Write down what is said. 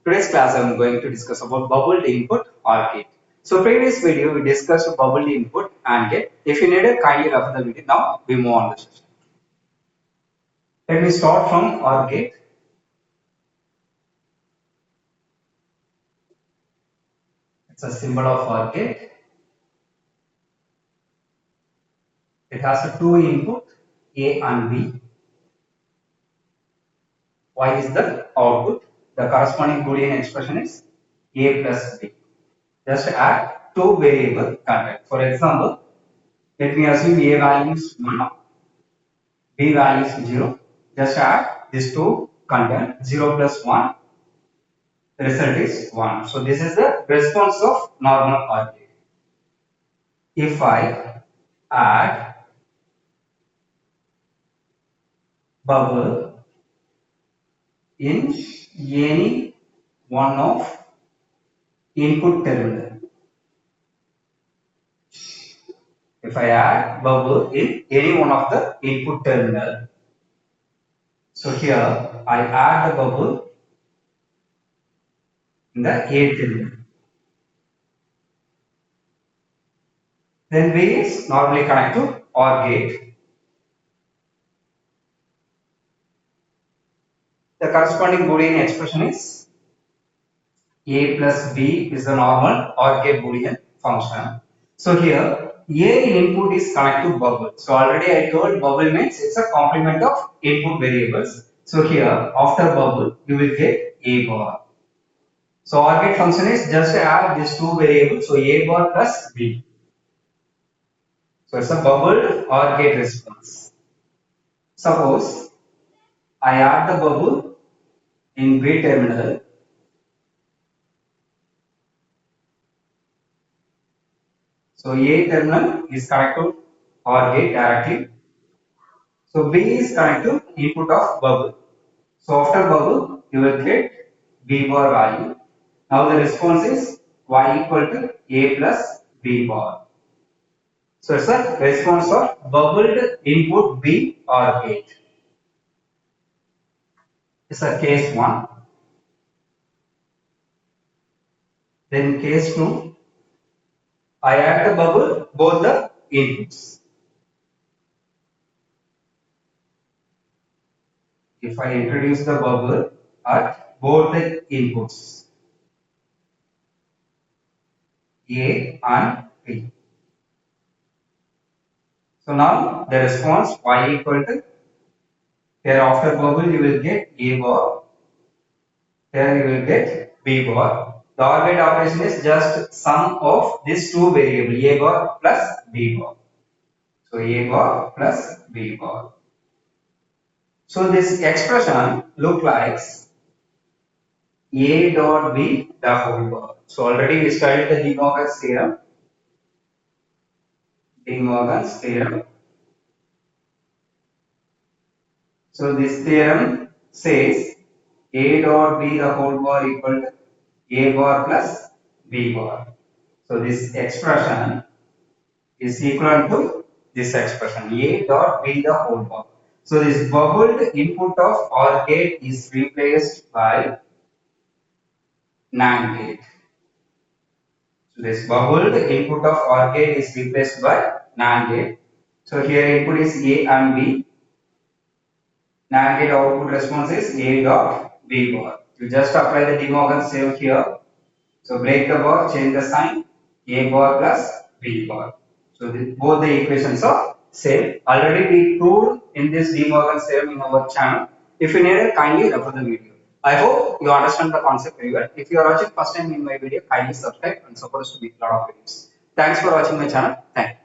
Today's class I am going to discuss about bubbled input or gate. So previous video we discussed bubbled input and gate. If you need it, kindly refer the video. Now we move on the session. Let me start from OR gate. It's a symbol of OR gate. It has a two input A and B. Y is the output. The corresponding Boolean expression is A plus B. Just add two variable content. For example, let me assume A value is 1, B value is 0. Just add these two content 0 plus 1. The result is 1. So this is the response of normal OR gate. If I add bubble in any one of input terminal. If I add bubble in any one of the input terminal, so here I add the bubble in the A terminal. Then B is normally connect to OR gate. The corresponding Boolean expression is A plus B is the normal OR gate Boolean function. So here A in input is connected to bubble. So already I told bubble means it's a complement of input variables. So here after bubble you will get A bar. So OR gate function is just add these two variables. So A bar plus B. So it's a bubbled OR gate response. Suppose I add the bubble in B terminal. So A terminal is connected to OR gate directly. So B is connected to input of bubble. So after bubble, you will get B bar value. Now the response is Y equal to A plus B bar. So it's a response of bubbled input B OR gate. It's a case 1. Then case 2, I add the bubble both the inputs. If I introduce the bubble at both the inputs A and B. So now the response Y equal to, here after bubble you will get A bar, here you will get B bar. The OR gate operation is just sum of these two variables A bar plus B bar. So A bar plus B bar. So this expression look like A dot B the whole bar. So already we studied the De Morgan's theorem. De Morgan's theorem. So this theorem says A dot B the whole bar equal to A bar plus B bar. So this expression is equal to this expression A dot B the whole bar. So this bubbled input of OR gate is replaced by NAND gate. So this bubbled input of OR gate is replaced by NAND gate. So here input is A and B. NAND gate output response is A dot B bar. You just apply the De Morgan's theorem here. So break the bar, change the sign, A bar plus B bar. So both the equations are same. Already we proved in this De Morgan's theorem in our channel. If you need it, kindly refer the video. I hope you understand the concept very well. If you are watching first time in my video, kindly subscribe and support us to make a lot of videos. Thanks for watching my channel. Thank you.